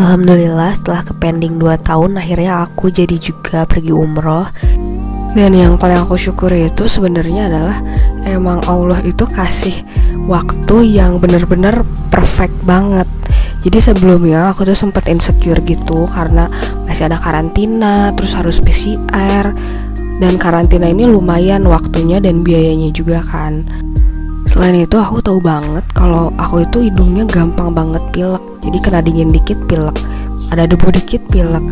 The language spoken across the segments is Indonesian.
Alhamdulillah setelah pending 2 tahun akhirnya aku jadi juga pergi umroh. Dan yang paling aku syukuri itu sebenarnya adalah emang Allah itu kasih waktu yang bener-bener perfect banget. Jadi sebelumnya aku tuh sempet insecure gitu karena masih ada karantina, terus harus PCR. Dan karantina ini lumayan waktunya dan biayanya juga kan. Selain itu aku tahu banget kalau aku itu hidungnya gampang banget pilek. Jadi kena dingin dikit pilek, ada debu dikit pilek.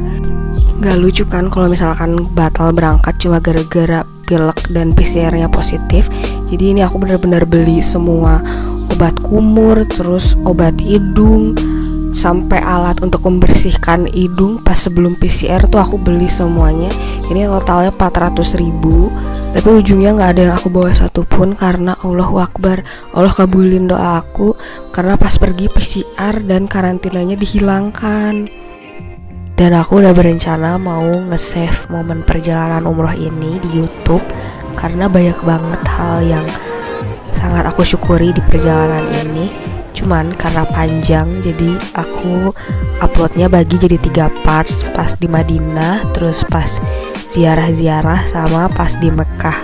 Gak lucu kan kalau misalkan batal berangkat cuma gara-gara pilek dan PCR-nya positif. Jadi ini aku benar-benar beli semua obat kumur, terus obat hidung, sampai alat untuk membersihkan hidung pas sebelum PCR tuh aku beli semuanya. Ini totalnya 400.000. Tapi ujungnya gak ada yang aku bawa satupun karena Allahu Akbar, Allah kabulin doa aku. Karena pas pergi PCR dan karantinanya dihilangkan. Dan aku udah berencana mau nge-save momen perjalanan umroh ini di YouTube karena banyak banget hal yang sangat aku syukuri di perjalanan ini. Cuman karena panjang jadi aku uploadnya bagi jadi 3 parts, pas di Madinah, terus pas ziarah-ziarah, sama pas di Mekah.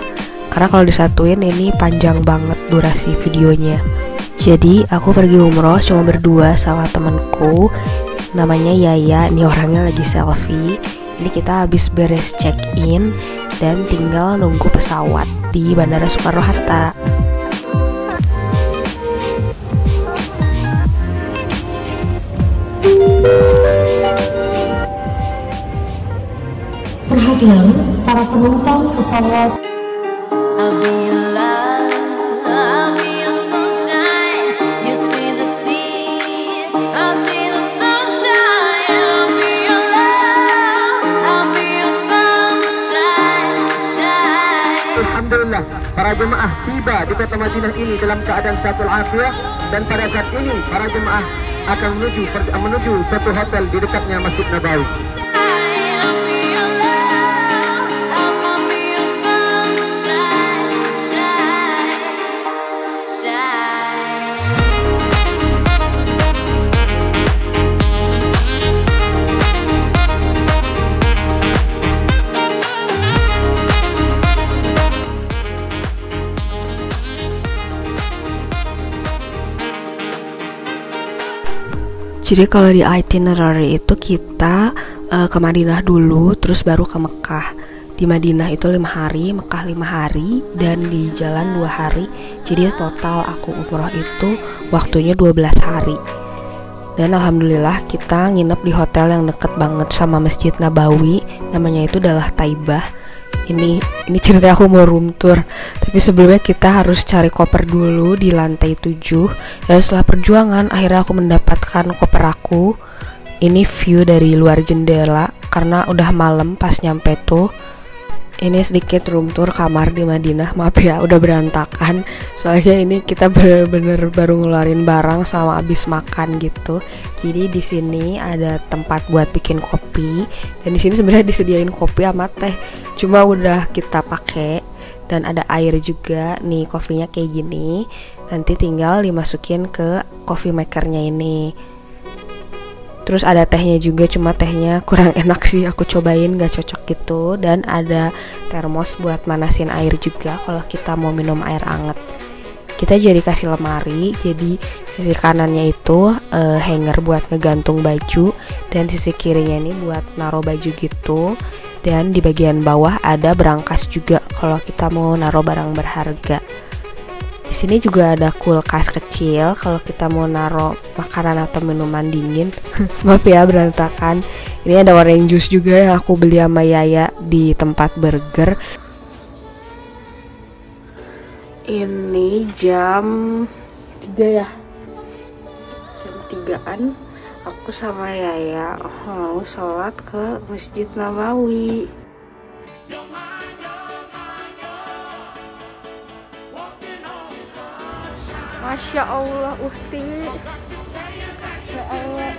Karena kalau disatuin ini panjang banget durasi videonya. Jadi aku pergi umroh cuma berdua sama temenku, namanya Yaya. Ini orangnya lagi selfie. Ini kita habis beres check in dan tinggal nunggu pesawat di Bandara Soekarno-Hatta. Perhatian para penumpang pesawat. Alhamdulillah, para jemaah tiba di kota Madinah ini dalam keadaan sehat walafiat, dan pada saat ini para jemaah akan menuju satu hotel di dekatnya Masjid Nabawi. Jadi kalau di itinerary itu kita ke Madinah dulu, terus baru ke Mekah. Di Madinah itu 5 hari, Mekah 5 hari, dan di jalan 2 hari. Jadi total aku umroh itu waktunya 12 hari. Dan alhamdulillah kita nginep di hotel yang deket banget sama Masjid Nabawi, namanya itu adalah Taibah. Ini cerita aku mau room tour. Tapi sebelumnya kita harus cari koper dulu di lantai 7. Dan setelah perjuangan akhirnya aku mendapatkan koper aku. Ini view dari luar jendela karena udah malam pas nyampe tuh. Ini sedikit room tour kamar di Madinah. Maaf ya udah berantakan. Soalnya ini kita bener-bener baru ngeluarin barang sama abis makan gitu. Jadi di sini ada tempat buat bikin kopi. Dan di sini sebenarnya disediain kopi sama teh. Cuma udah kita pakai. Dan ada air juga. Nih kopinya kayak gini. Nanti tinggal dimasukin ke coffee makernya ini. Terus ada tehnya juga, cuma tehnya kurang enak sih, aku cobain gak cocok gitu. Dan ada termos buat manasin air juga kalau kita mau minum air anget. Kita jadi kasih lemari, jadi sisi kanannya itu hanger buat ngegantung baju, dan sisi kirinya ini buat naruh baju gitu. Dan di bagian bawah ada berangkas juga kalau kita mau naruh barang berharga. Di sini juga ada kulkas kecil kalau kita mau naruh makanan atau minuman dingin. Maaf ya berantakan. Ini ada orange juice juga yang aku beli sama Yaya di tempat burger. Ini jam 3 ya. Jam 3-an aku sama Yaya mau sholat ke Masjid Nabawi. Masya Allah, Uhti. Ya Allah,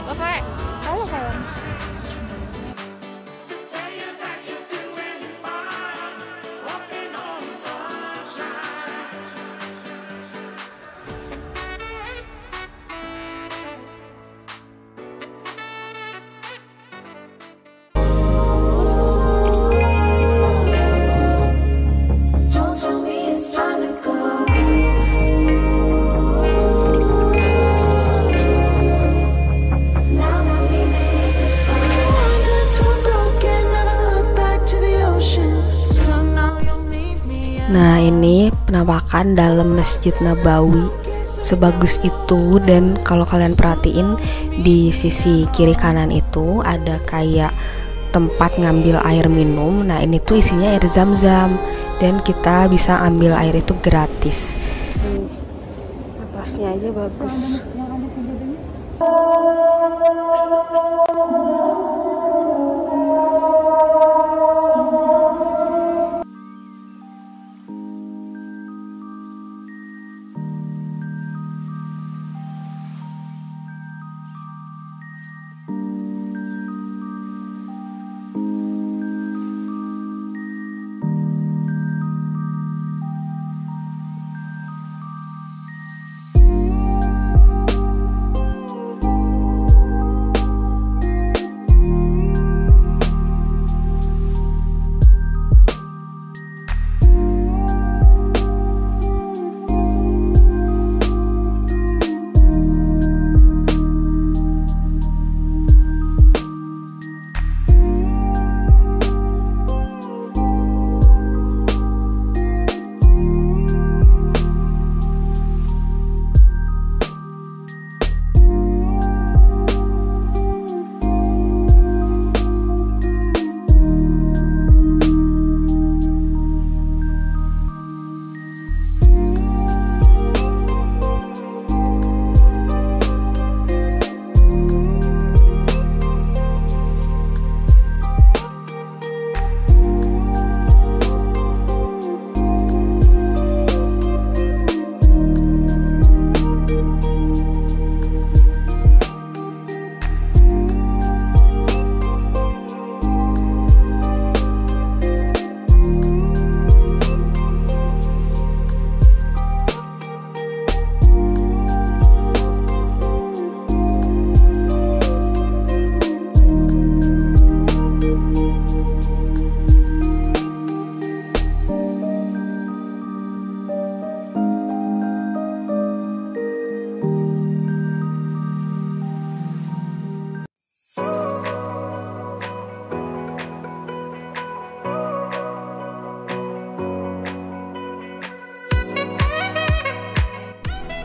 Bapak, halo kawan. penampakan dalam Masjid Nabawi sebagus itu. Dan kalau kalian perhatiin di sisi kiri kanan itu ada kayak tempat ngambil air minum. Nah ini tuh isinya air zam-zam dan kita bisa ambil air itu gratis. Napasnya aja bagus.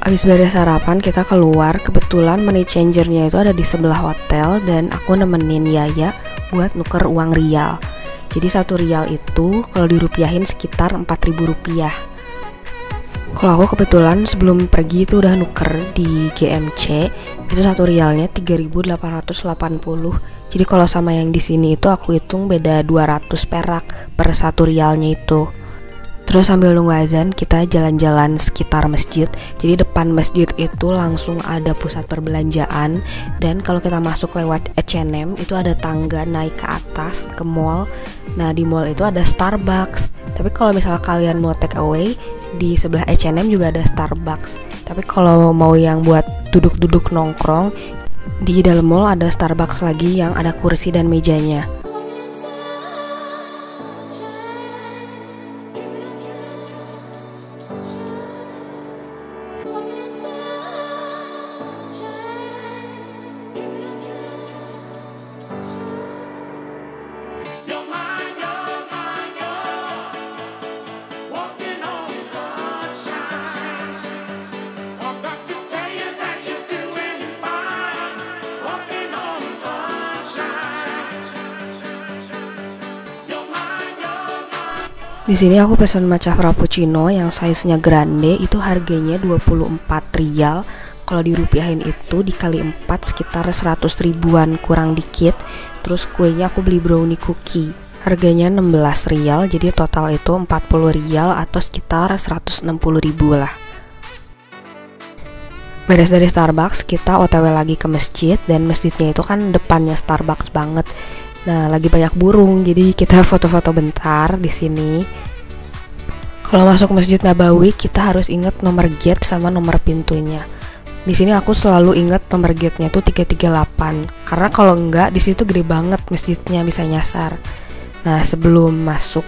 Abis beres sarapan kita keluar, kebetulan money changernya itu ada di sebelah hotel dan aku nemenin Yaya buat nuker uang rial. Jadi 1 rial itu kalau dirupiahin sekitar 4.000 rupiah. Kalau aku kebetulan sebelum pergi itu udah nuker di GMC, itu 1 rialnya 3.880. Jadi kalau sama yang di sini itu aku hitung beda 200 perak per 1 rialnya itu. Terus sambil nunggu azan kita jalan-jalan sekitar masjid. Jadi depan masjid itu langsung ada pusat perbelanjaan. Dan kalau kita masuk lewat H&M itu ada tangga naik ke atas ke mall. Nah di mall itu ada Starbucks. Tapi kalau misalnya kalian mau take away, di sebelah H&M juga ada Starbucks. Tapi kalau mau yang buat duduk-duduk nongkrong, di dalam mall ada Starbucks lagi yang ada kursi dan mejanya. Di sini aku pesan matcha frappuccino yang size-nya grande, itu harganya 24 rial. Kalau dirupiahin itu dikali 4 sekitar 100 ribuan kurang dikit. Terus kuenya aku beli brownie cookie, harganya 16 rial, jadi total itu 40 rial atau sekitar 160 ribu lah. Beres dari Starbucks, kita OTW lagi ke masjid, dan masjidnya itu kan depannya Starbucks banget. Nah, lagi banyak burung, jadi kita foto-foto bentar di sini. Kalau masuk Masjid Nabawi, kita harus ingat nomor gate sama nomor pintunya. Di sini aku selalu ingat nomor gate-nya tuh 338, karena kalau enggak di situ gede banget masjidnya, bisa nyasar. Nah, sebelum masuk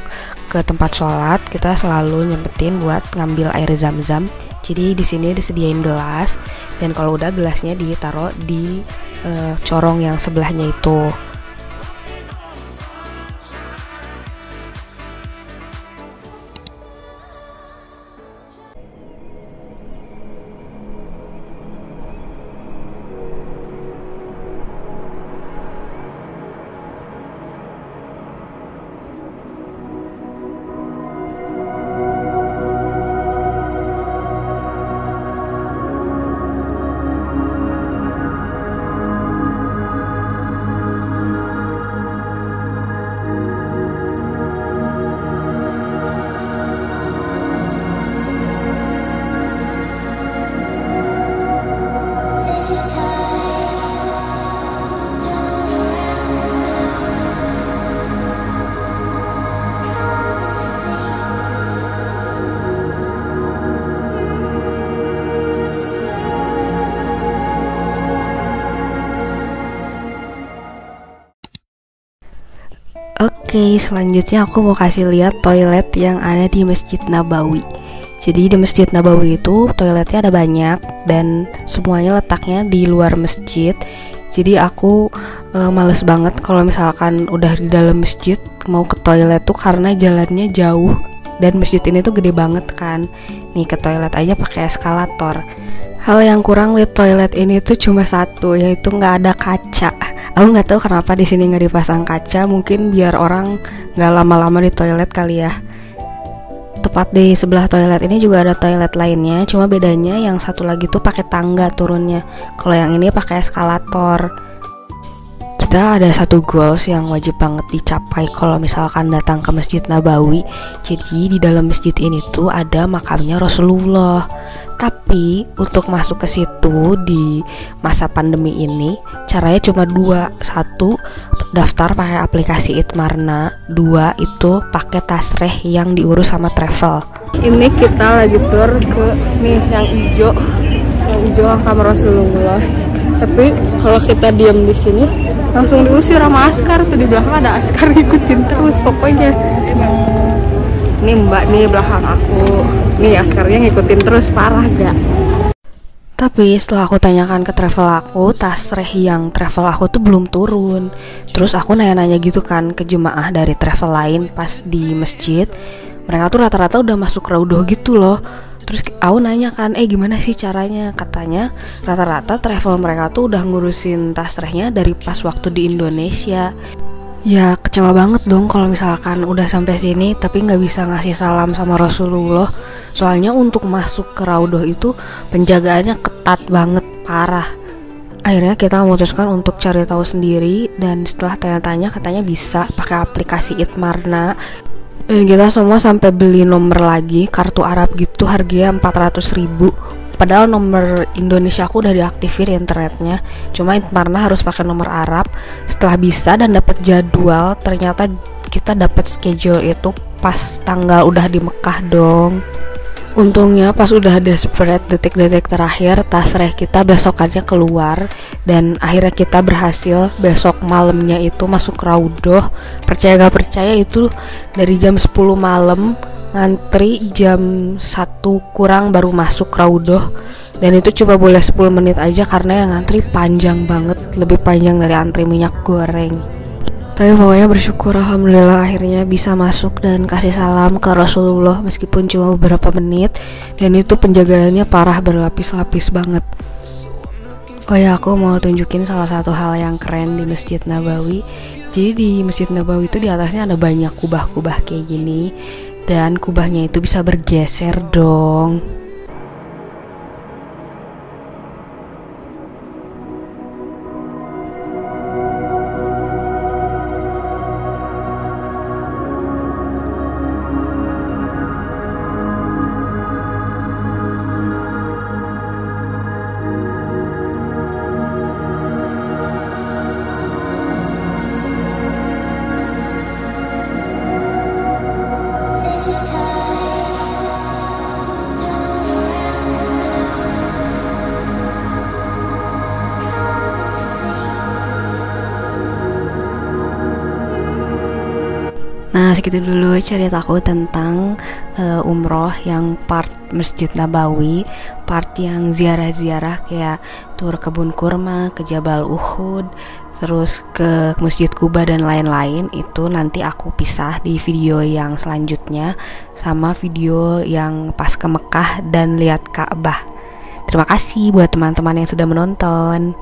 ke tempat sholat, kita selalu nyempetin buat ngambil air zam-zam. Jadi di sini disediain gelas, dan kalau udah gelasnya ditaruh di corong yang sebelahnya itu. Oke, selanjutnya aku mau kasih lihat toilet yang ada di Masjid Nabawi. Jadi di Masjid Nabawi itu toiletnya ada banyak dan semuanya letaknya di luar masjid. Jadi aku males banget kalau misalkan udah di dalam masjid mau ke toilet tuh karena jalannya jauh dan masjid ini tuh gede banget kan. Nih ke toilet aja pakai eskalator. Hal yang kurang di toilet ini tuh cuma satu, yaitu nggak ada kaca. Aku nggak tahu kenapa di sini nggak dipasang kaca, mungkin biar orang nggak lama-lama di toilet kali ya. Tepat di sebelah toilet ini juga ada toilet lainnya, cuma bedanya yang satu lagi tuh pakai tangga turunnya. Kalau yang ini pakai eskalator. Kita ada satu goals yang wajib banget dicapai kalau misalkan datang ke Masjid Nabawi. Jadi di dalam masjid ini tuh ada makamnya Rasulullah. Tapi untuk masuk ke situ di masa pandemi ini caranya cuma dua. Satu, daftar pakai aplikasi Itmarna. Dua, itu pakai tasreh yang diurus sama travel. Ini kita lagi tur ke nih yang hijau makam Rasulullah. Tapi kalau kita diam di sini langsung diusir sama askar. Tuh di belakang ada askar ngikutin terus pokoknya. Nih mbak nih belakang aku, nih askarnya ngikutin terus, parah gak? Tapi setelah aku tanyakan ke travel aku, tasreh yang travel aku tuh belum turun. Terus aku nanya-nanya gitu kan ke jemaah dari travel lain pas di masjid. Mereka tuh rata-rata udah masuk raudhah gitu loh. Terus aku nanya kan, gimana sih caranya? Katanya rata-rata travel mereka tuh udah ngurusin tasrehnya dari pas waktu di Indonesia. Ya kecewa banget dong kalau misalkan udah sampai sini tapi nggak bisa ngasih salam sama Rasulullah. Soalnya untuk masuk ke raudhah itu penjagaannya ketat banget, parah. Akhirnya kita memutuskan untuk cari tahu sendiri dan setelah tanya-tanya katanya bisa pakai aplikasi Itmarna. Dan kita semua sampai beli nomor lagi, kartu Arab gitu, harganya 400.000. Padahal nomor Indonesia aku udah diaktifin internetnya, cuma Itmarna harus pakai nomor Arab. Setelah bisa dan dapat jadwal, ternyata kita dapat schedule itu pas tanggal udah di Mekah dong. Untungnya pas udah desperate detik-detik terakhir, tasreh kita besokannya keluar dan akhirnya kita berhasil besok malamnya itu masuk raudhah. Percaya gak percaya itu dari jam 10 malam ngantri jam 1 kurang baru masuk raudhah. Dan itu cuma boleh 10 menit aja karena yang ngantri panjang banget, lebih panjang dari antri minyak goreng. Tapi pokoknya bersyukur alhamdulillah akhirnya bisa masuk dan kasih salam ke Rasulullah meskipun cuma beberapa menit. Dan itu penjagaannya parah, berlapis-lapis banget. Oh ya, aku mau tunjukin salah satu hal yang keren di Masjid Nabawi. Jadi di Masjid Nabawi itu di atasnya ada banyak kubah-kubah kayak gini. Dan kubahnya itu bisa bergeser dong. Nah, segitu dulu ceritaku tentang umroh yang part Masjid Nabawi, part yang ziarah-ziarah kayak tur kebun kurma, ke Jabal Uhud, terus ke Masjid Kuba dan lain-lain. Itu nanti aku pisah di video yang selanjutnya sama video yang pas ke Mekah dan lihat Ka'bah. Terima kasih buat teman-teman yang sudah menonton.